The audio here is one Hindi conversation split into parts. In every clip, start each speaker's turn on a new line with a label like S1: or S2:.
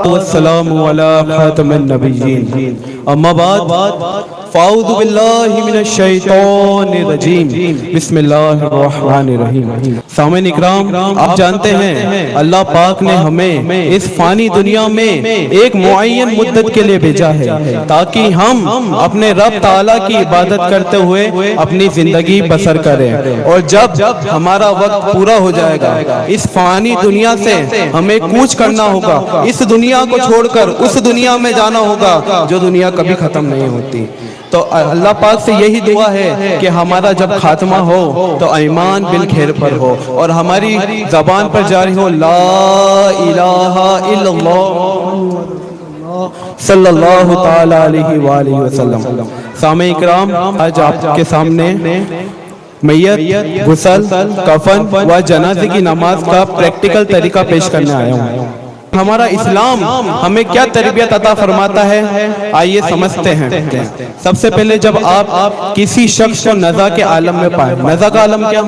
S1: वस्सलामु अला खातमिन नबिय्यीन अम्मा बाद फ़ाऊज़ु बिल्लाहि मिनश शैतानिर रजीम बिस्मिल्लाहिर रहमानिर रहीम। सामईन इकराम, आप जानते हैं अल्लाह पाक ने हमें इस फानी दुनिया में एक मुअय्यन मुद्दत के लिए भेजा है ताकि हम अपने रब ताला की इबादत करते हुए अपनी जिंदगी बसर करें। और जब हमारा वक्त पूरा हो जाएगा इस फानी दुनिया से हमें कूच करना होगा, इस दुनिया को छोड़कर उस दुनिया में जाना होगा जो दुनिया कभी खत्म नहीं होती। तो अल्लाह पाक से यही दुआ है कि हमारा जब खात्मा हो तो ईमान बिल खैर पर हो और हमारी जबान पर जारी हो ला इलाहा इल्लल्लाह सल्लल्लाहु ताला अलैहि वसल्लम। सामे इकराम, आज आपके सामने मैयत, गुसल, कफन व जनाजे की नमाज का प्रैक्टिकल तरीका पेश करने आया हूँ। हमारा इस्लाम हमें क्या तरबियत अता फरमाता है, आइए समझते हैं। सबसे पहले जब आप किसी शख्स को नज़ा के आलम में पाए, नज़ा का आलम क्या?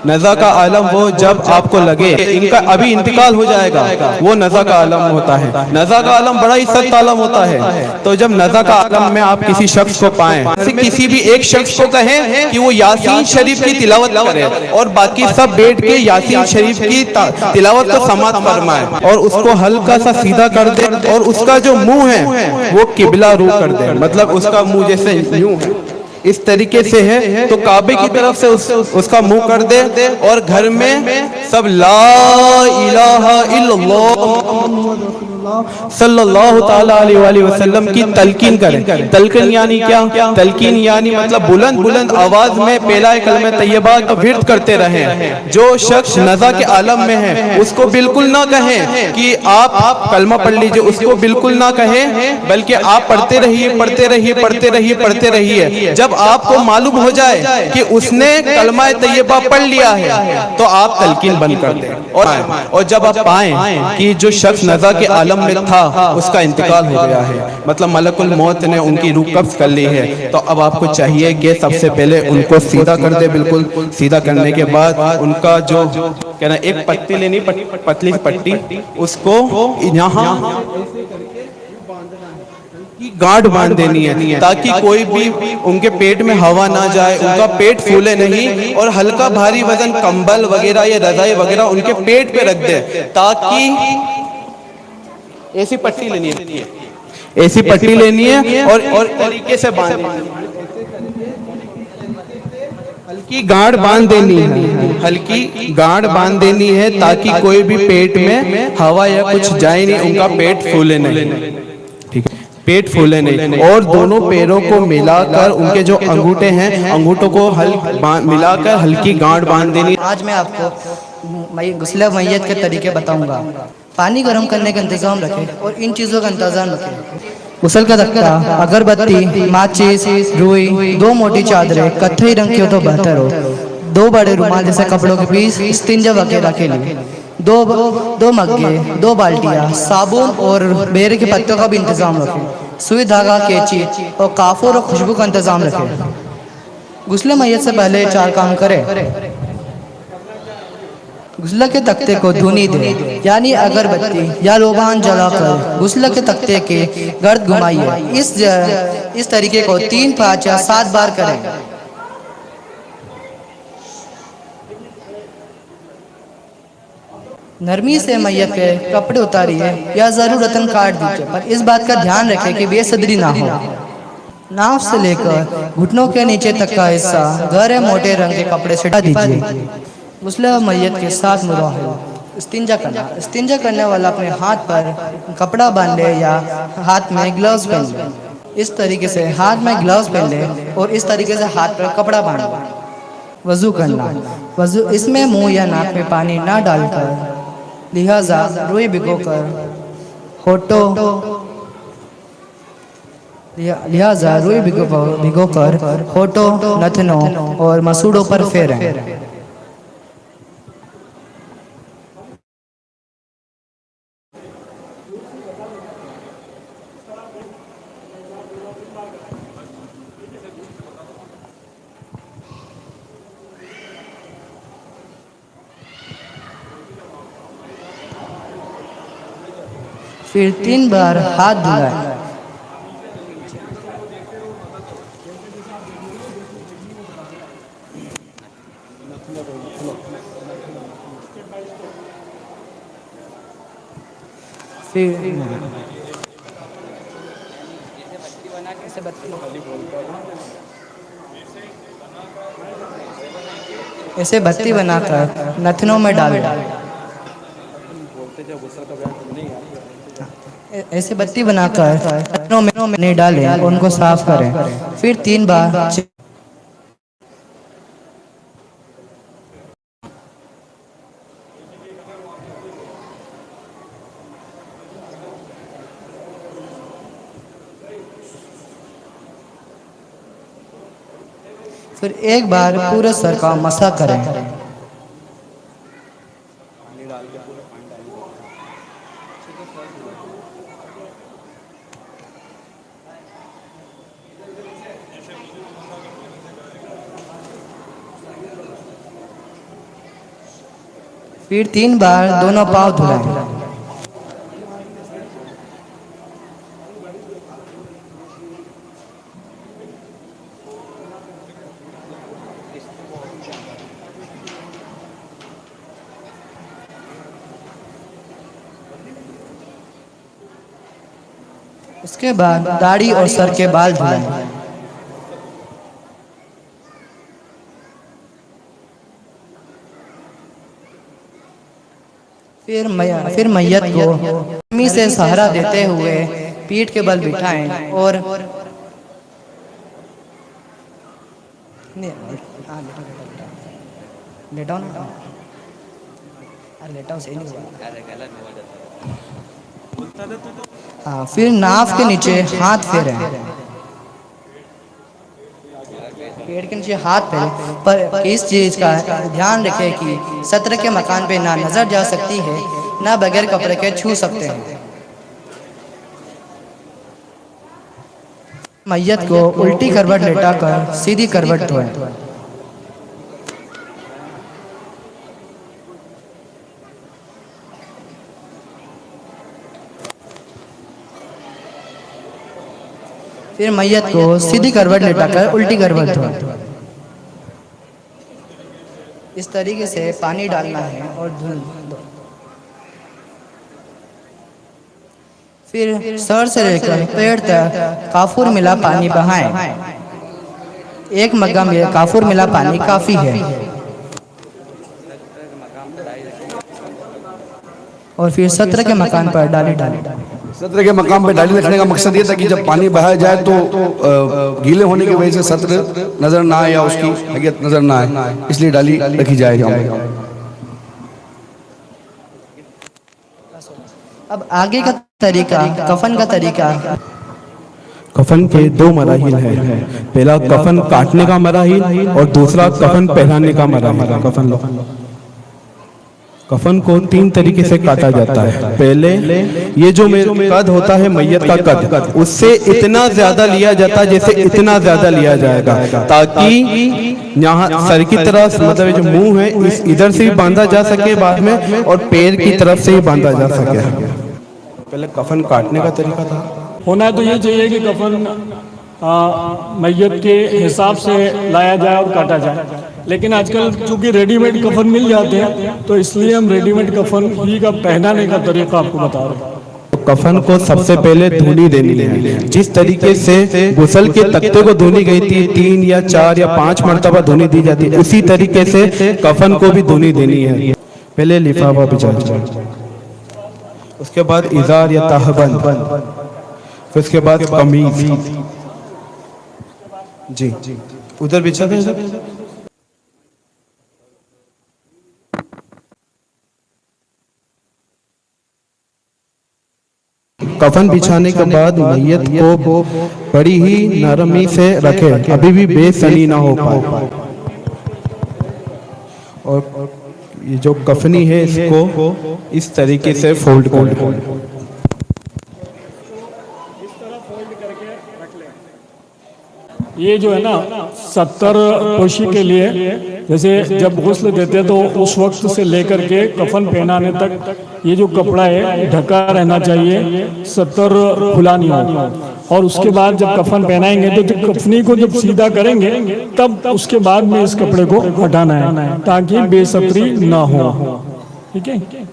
S1: नज़ा का आलम वो जब आपको लगे इनका अभी इंतकाल हो जाएगा, वो नज़ा का आलम होता है। नज़ा का आलम बड़ा ही सख्त आलम होता है। तो जब नज़ा का आलम में आप किसी शख्स को पाएं, किसी भी एक शख्स को कहें कि वो यासीन शरीफ की तिलावत करे और बाकी सब बैठ के यासीन शरीफ की तिलावत को समात फरमाए और उसको हल्का सा सीधा कर दे और उसका जो मुंह है वो किबला रू कर दे, मतलब उसका मुंह जैसे यूं है, इस तरीके से है तो काबे की तरफ से उसका मुंह कर दे और घर में सब ला इलाहा इल्लल्लाह सल्लल्लाहु ताला अलैहि वसल्लम की तलकीन करें। तलकीन यानी क्या? तलकीन यानी मतलब बुलंद बुलंद आवाज में पहला कलमे तैयबा का विर्द करते रहें। जो शख्स नज़ा के आलम में है उसको बिल्कुल ना कहें कि आप कलमा पढ़ लीजिए, उसको बिल्कुल ना कहें, बल्कि आप पढ़ते रहिए पढ़ते रहिए पढ़ते रहिए पढ़ते रहिए। जब आपको मालूम हो जाए कि उसने कलमा तैयबा पढ़ लिया है तो आप तलकीन बंद कर दें। और जब आप पाएं कि जो शख्स नज़ा के आलम में था उसका इंतकाल हो गया है, मतलब मलकुल मौत ने उनकी रूह कब्ज कर ली है, तो अब आपको चाहिए कि सबसे पहले उनको सीधा कर दे। बिल्कुल सीधा करने के बाद उनका जो कहना, एक पट्टी लेनी, पतली पट्टी, उसको यहाँ की गांठ बांध देनी है ताकि कोई भी उनके पेट में हवा ना जाए, उनका पेट फूले नहीं, और हल्का भारी वजन कंबल वगैरह या रजाई वगैरह उनके पेट पे रख दे ताकि ऐसी पट्टी लेनी है, ऐसी पट्टी लेनी है और तरीके से बांधनी है, हल्की गांठ बांध देनी है, हल्की गांठ बांध देनी है ताकि कोई भी पेट में हवा या कुछ जाए नहीं, उनका पेट फूले नहीं, ठीक है, पेट फूले नहीं। और दोनों पैरों को मिलाकर उनके जो अंगूठे हैं अंगूठों को मिलाकर हल्की गांठ बांध देनी।
S2: आज मैं आपको गुस्ल मैयत के तरीके बताऊंगा। पानी गर्म करने का इंतजाम रखें और इन चीज़ों का इंतजाम रखें। गुस्ल का तख्ता, अगरबत्ती, माचिस, रुई, 2 मोटी चादरें कत्थई रंग की हो तो बेहतर हो, 2 बड़े रुमाल जैसे कपड़ों के पीस इस्तिंजा वगैरह के लिए, दो मग्गे, 2 बाल्टियाँ, साबुन और बेर के पत्तों का भी इंतजाम रखें। सुई, धागा, कैंची और काफूर और खुशबू का इंतजाम रखें। गुस्ल मैयत से पहले 4 काम करें। गुस्ल के तख्ते को धुनी दे, यानी अगरबत्ती या लोबान जलाकर गुस्ल के तख्ते के गर्द घुमाइए। इस तरीके को 3, 5 या 7 बार करें। नरमी से मैयत के कपड़े उतारिए या ज़रूरतन काट दीजिए, पर इस बात का ध्यान रखें कि बेसदरी ना हो। नाव से लेकर घुटनों के नीचे तक का हिस्सा गहरे मोटे रंग के कपड़े से ढक दीजिए। गुस्ल मैयत के साथ मुराहल इस्तिंजा करना। इस्तिंजा करने वाला अपने हाथ पर कपड़ा बांध ले या हाथ में ग्लव्स पहन ले। इस तरीके से हाथ में ग्लव्स पहन ले और इस तरीके से हाथ पर कपड़ा बांध ले। वज़ू करना। वज़ू इसमें मुंह या नाक में पानी ना डालकर, लिहाजा रुई भिगोकर होठों, नथनों और मसूड़ों पर फेरें। फिर 3 बार हाथ धुलाएं। फिर ऐसे बत्ती बनाकर नथनों में डालें। ऐसे बत्ती बनाकर नथनों में नहीं डालें और उनको साफ करें। फिर 3 बार फिर एक बार पूरे सर का मसा करें। फिर 3 बार दोनों पांव धुलाएं। उसके बाद दाढ़ी और सर के बाल धुलाएं। फिर मैयत को गर्मी से सहारा देते हुए पीठ के बल बिठाएं और लेटाओ ना, अरे लेटाओ सही नहीं हुआ। हाँ, फिर नाफ के नीचे हाथ फेरें। पेड़ के नीचे हाथ फेरें, पर इस चीज का ध्यान रखें कि सत्र के मकान पे ना नजर जा सकती है, ना बगैर कपड़े के छू सकते हैं। मैयत को उल्टी करवट लेटाकर सीधी करवट धोएं। फिर मैयत को सीधी करवट लेटाकर उल्टी करवट धोएं। इस तरीके से पानी डालना है और धुल दो। फिर सर से लेकर पैर तक काफूर मिला पानी बहाएं। 1 मग्गा में काफूर मिला पानी काफी है। और फिर सत्र के मकान पर डाली डालें।
S3: सत्र के मकाम पे डाली रखने का मकसद ये था कि जब पानी बहाया जाए तो गीले होने की वजह से सत्र नजर ना आए या उसकी हकीकत नजर ना आए, इसलिए डाली रखी जाएगी।
S2: अब आगे का तरीका, कफन का तरीका।
S1: कफन के 2 मराहिल है। पहला कफन काटने का मराहिल और दूसरा कफन पहनाने का मराहिल। कफन को 3 तरीके से काटा जाता है। पहले ये जो कद होता है मैयत का कद, उससे इतना ज्यादा लिया जाता है जैसे इतना ज्यादा लिया जाएगा, ताकि यहाँ सर की तरफ मतलब जो मुंह है इस इधर से भी बांधा जा सके बाद में, और पैर की तरफ से ही बांधा जा सके। पहले कफन काटने का तरीका था।
S4: होना तो ये चाहिए कि कफन मैयत के हिसाब से लाया जाए और काटा जाए, लेकिन आजकल चूंकि रेडीमेड कफन मिल जाते हैं तो इसलिए हम रेडीमेड कफन ही का पहनाने का तरीका आपको बता रहे हैं।
S1: कफन को सबसे पहले धुनी देनी है। जिस तरीके से गुसल के तख्ते को धुनी गई थी 3 या 4 या 5 मरतबा धुनी दी जाती है, उसी तरीके से कफन को भी धुनी देनी है। पहले लिफाफा बिछाना, उसके बाद इजार या तहबंद, फिर उसके बाद कमीज। जी उधर बिछा दे। कफन बिछाने के बाद मैयत को बड़ी ही नरमी से रखें, अभी भी बेसनी ना हो पाए। और ये जो कफनी है इसको इस तरीके से फोल्ड कर
S4: ये जो है ना 70 पोशी के लिए, जैसे जब गुस्ल देते तो उस वक्त से लेकर के कफन पहनाने तक ये जो कपड़ा है ढका रहना चाहिए, 70 खुला नहीं हो। और उसके बाद जब कफन पहनाएंगे तो जब कफनी को जब सीधा करेंगे तब उसके बाद में इस कपड़े को हटाना है ताकि बेसतरी ना हो। ठीक है।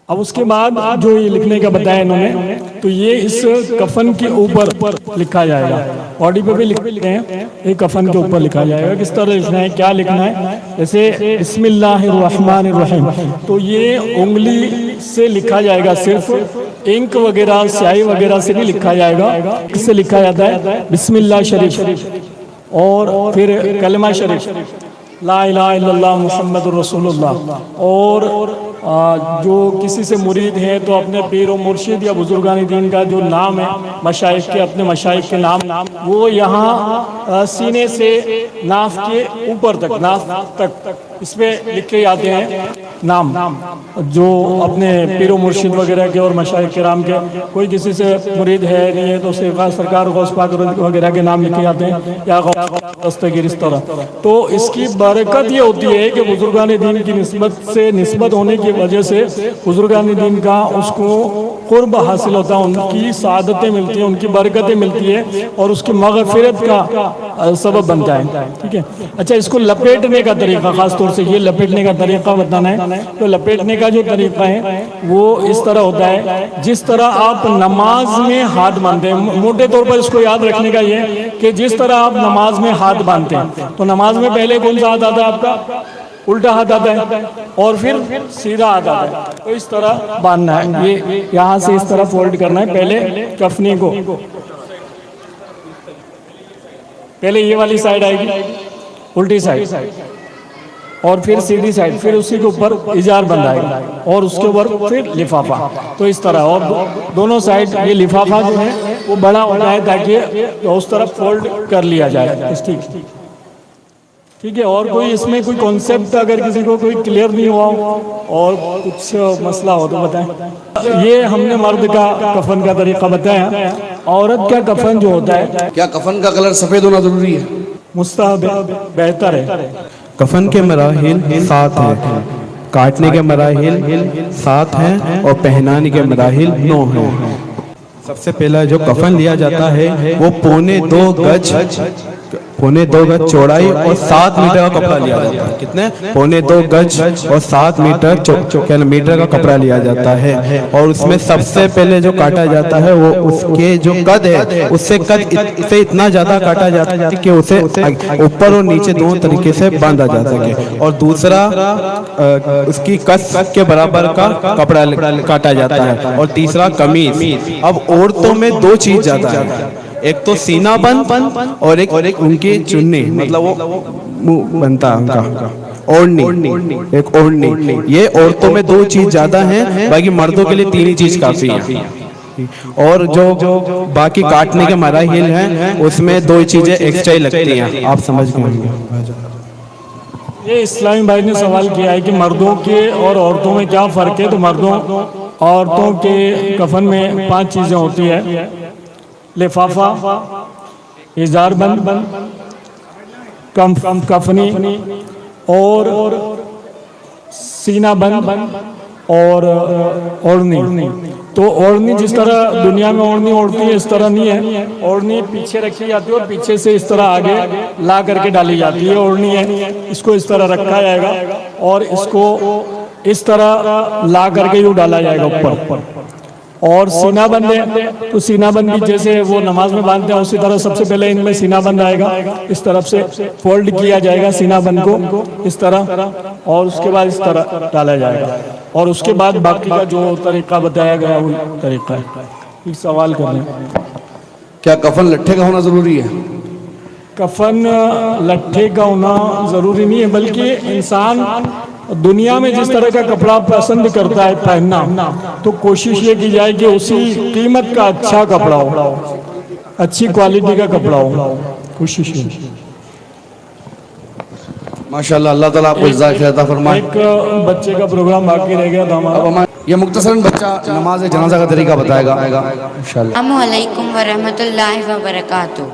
S4: अब उसके बाद जो ये लिखने का बताया इन्होंने, तो ये इस कफन के ऊपर लिखा जाएगा, बॉडी पे भी लिखते हैं, ये कफन के ऊपर लिखा जाएगा। किस तरह लिखना है, क्या लिखना है, जैसे बिस्मिल्लाहिर्रहमानिर्रहीम, तो ये उंगली से लिखा जाएगा, सिर्फ इंक वगैरह स्याही वगैरह से नहीं लिखा जाएगा। किससे लिखा जाता है, बिस्मिल्लाह शरीफ और फिर कलमा शरीफ, ला इलाहा इल्लल्लाह मुहम्मदुर रसूलुल्लाह। और जो किसी से मुरीद है तो अपने पीर और मुर्शिद या बुजुर्गान दीन का जो नाम है, मशाइख के, अपने मशाइख के नाम वो यहाँ सीने से नाफ के ऊपर तक, नाफ तक इसमें लिखे जाते हैं नाम, जो अपने पीर और मुर्शिद वगैरह के और मशाइख के नाम के। कोई किसी से मुरीद है नहीं है तो सरकार गौस पाक वगैरह के नाम लिखे जाते हैं, या दस्तगीर, इस तरह। तो इसकी बरकत ये होती है कि बुजुर्गान दीन की निस्बत होने की वजह से बुजुर्गान दीन का उसको कुर्ब हासिल होता है, उनकी सादतें मिलती हैं, उनकी बरकतें मिलती है और उसकी मगफिरत का सबब बनता है। ठीक है। अच्छा, इसको लपेटने का तरीका, खासतौर से ये लपेटने का तरीका बताना है। तो लपेटने का जो तरीका है वो इस तरह होता है, जिस तरह आप नमाज में हाथ बांधते हैं। मोटे तौर पर इसको याद रखने का ये कि जिस तरह आप नमाज में हाथ बांधते हैं तो नमाज में पहले कौन सा हाथ आता है आपका, उल्टा हाथ आता है और फिर सीधा हाथ आता है। तो इस तरह बांधना है, ये यहाँ से इस तरह फोल्ड करना है। पहले कफनी को, पहले ये वाली साइड आएगी, उल्टी साइड, और फिर सीधी साइड, फिर उसी के ऊपर इजार बंधाएगा और उसके ऊपर फिर लिफाफा। तो इस तरह, और दोनों साइड ये लिफाफा जो है वो बड़ा होता है ताकि उस तरफ फोल्ड कर लिया जाए। ठीक है। और कोई इसमें कोई कॉन्सेप्ट अगर किसी को कोई क्लियर नहीं हुआ और कुछ मसला हो तो बताएं। ये हमने मर्द का कफन का तरीका बताया। औरत का कफन जो होता है,
S3: क्या कफन का कलर सफेद होना जरूरी है?
S4: मुस्तहब है, बेहतर है।
S1: कफन के मराहिल 7 हैं, काटने के मराहिल 7 हैं और पहनाने के मराहिल 9 हैं। सबसे पहला जो कफन लिया जाता है वो पौने 2 गज चौड़ाई और 7 मीटर का कपड़ा लिया जाता है। कितने? पौने 2 गज और 7 मीटर का कपड़ा लिया जाता है। और उसमें सबसे पहले जो काटा जाता है वो उसके जो कद है उससे कद से इतना ज्यादा काटा जाता है कि उसे ऊपर और नीचे दोनों तरीके से बांधा जा सके। और दूसरा उसकी कस के बराबर का कपड़ा काटा जाता है। और तीसरा कमीज। अब औरतों में 2 चीज ज्यादा है, एक तो सीना बंद और एक उनकी चुन्नी, मतलब वो मुंह बनता है उनका, ओढ़नी, एक ओढ़नी। ये औरतों में 2 चीज ज्यादा हैं, बाकी मर्दों के लिए 3 ही चीज काफी है। और जो बाकी काटने के मराहिल हैं उसमें 2 चीजें एक्स्ट्रा ही लगती हैं। आप समझ गए।
S4: ये इस्लामी भाई ने सवाल किया है कि मर्दों के और औरतों में क्या फ़र्क है। तो मर्दों औरतों के कफन में 5 चीज़ें होती है, लिफाफा, इजार बंद, कफनी और सीना बंद और ओढ़नी। तो ओढ़नी जिस तरह दुनिया में ओढ़नी ओढ़ती है इस तरह नहीं है। ओढ़नी पीछे रखी जाती है और पीछे से इस तरह आगे ला करके डाली जाती है। ओढ़नी है, इसको इस तरह रखा जाएगा और इसको इस तरह ला करके यूँ डाला जाएगा ऊपर। और सीना बंद है, तो सीना बंद भी जैसे वो नमाज में बांधते हैं उसी तरह सबसे पहले इनमें सीना बंद आएगा, इस तरफ से फोल्ड किया जाएगा सीना बंद को इस तरह, और उसके बाद इस तरह डाला जाएगा। और उसके बाद बाकी का जो तरीका बताया गया वो तरीका है। एक सवाल कर लें,
S3: क्या कफन लट्ठे का होना जरूरी है?
S4: कफन लट्ठे का होना जरूरी नहीं है, बल्कि इंसान दुनिया में जिस तरह का कपड़ा पसंद करता है पहनना, तो कोशिश ये की जाए कि उसी कीमत का अच्छा कपड़ा हो, अच्छी क्वालिटी का कपड़ा हो, कोशिश है।
S3: माशाल्लाह, अल्लाह ताला आपको इज़्ज़त अता फरमाए।
S4: एक बच्चे का प्रोग्राम बाकी रह गया था हमारा,
S3: ये मुख्तसरन बच्चा नमाज जनाजा का तरीका बताएगा इंशाल्लाह।
S5: अस्सलामुअलैकुम वरहमतुल्लाहि वबरकातुहू।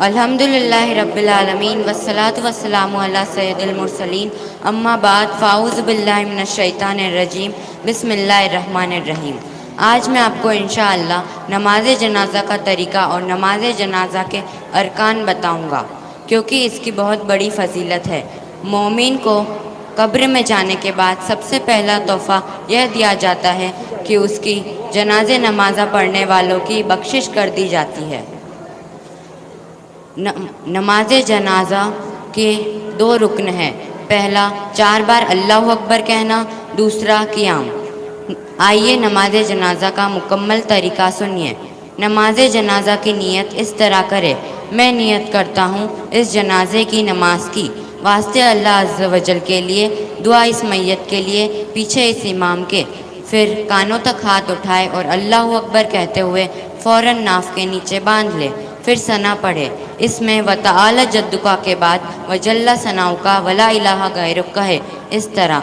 S5: अल्हम्दुलिल्लाहि रब्बिल आलमीन वस्सलातु वस्सलामु अला सय्यदिल मुरसलीन अम्मा बाद फ़ाऊज़ु बिल्लाहि मिनश शैतानिर रजीम बिस्मिल्लाहिर रहमानिर रहीम। आज मैं आपको इंशाअल्लाह नमाज जनाजा का तरीका और नमाज जनाजा के अरकान बताऊंगा, क्योंकि इसकी बहुत बड़ी फजीलत है। मोमिन को कब्र में जाने के बाद सबसे पहला तोहफ़ा यह दिया जाता है कि उसकी जनाजे नमाज़ा पढ़ने वालों की बख्शिश कर दी जाती है। नमाज जनाजा के 2 रुकन हैं। पहला 4 बार अल्लाहु अकबर कहना, दूसरा क़ियाम। आइए नमाज जनाजा का मुकम्मल तरीका सुनिए। नमाज जनाजा की नीयत इस तरह करे। मैं नियत करता हूँ इस जनाजे की नमाज की वास्ते अल्लाह अज़्ज़ व जल के लिए, दुआ इस मैयत के लिए, पीछे इस इमाम के। फिर कानों तक हाथ उठाए और अल्लाहु अकबर कहते हुए फ़ौरन नाफ के नीचे बांध ले। फिर सना पढ़े। इसमें व तआला जद्दुका के बाद व जल्ला सनाउका वला इलाहा गैरुक कहे। इस तरह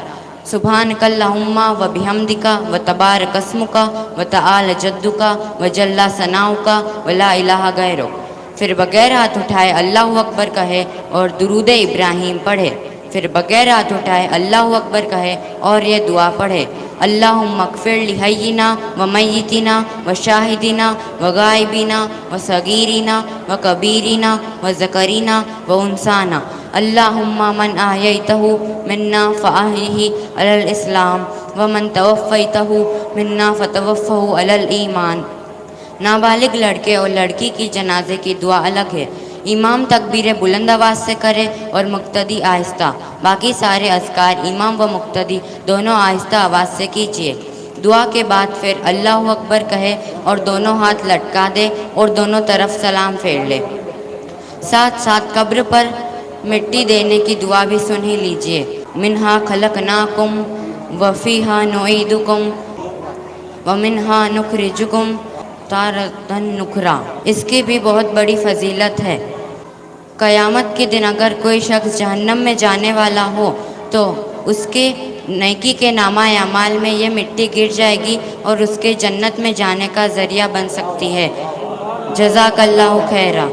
S5: सुब्हानकल्लाहुम्मा व बिहम्दिका व तबारक अस्मुका व तआला जद्दुका व जल्ला सनाउका वला इलाहा गैरुक। फिर बगैर हाथ उठाए अल्लाहु अकबर कहे और दुरूद इब्राहीम पढ़े। फिर बगैर हाथ उठाए अल्लाहु अकबर कहे और ये दुआ पढ़े, अल्लाहुम्मा अग़फ़िर लि हय्यिना व मय्यितिना व शाहिदिना व गायबिना व सगीरिना व कबीरिना व ज़करीना व उन्साना। अल्लाहुम्मा मन अहयैतहु मिन्ना फ़अहयिही अलल इस्लाम व मन तवफ़्फ़ैतहु मिन्ना फ़तवफ़्फ़हु अलल ईमान। नाबालिग लड़के और लड़की की जनाजे की दुआ अलग है। इमाम तकबीर बुलंद आवाज़ से करे और मुक्तदी आहिस्ता। बाकी सारे अज़कार इमाम व मुक्तदी दोनों आहिस्ता आवाज़ से कीजिए। दुआ के बाद फिर अल्लाहु अकबर कहे और दोनों हाथ लटका दे और दोनों तरफ सलाम फेर ले। साथ साथ कब्र पर मिट्टी देने की दुआ भी सुन ही लीजिए। मिन्हा खलकनाकुम व फ़ीहा नुईदुकुम व मिन्हा नुखरिजुकुम तारतन नुखरा। इसकी भी बहुत बड़ी फजीलत है। क़यामत के दिन अगर कोई शख्स जहन्नम में जाने वाला हो तो उसके नेकी के नामा अमाल में ये मिट्टी गिर जाएगी और उसके जन्नत में जाने का ज़रिया बन सकती है। जज़ाकल्लाहु खैरा।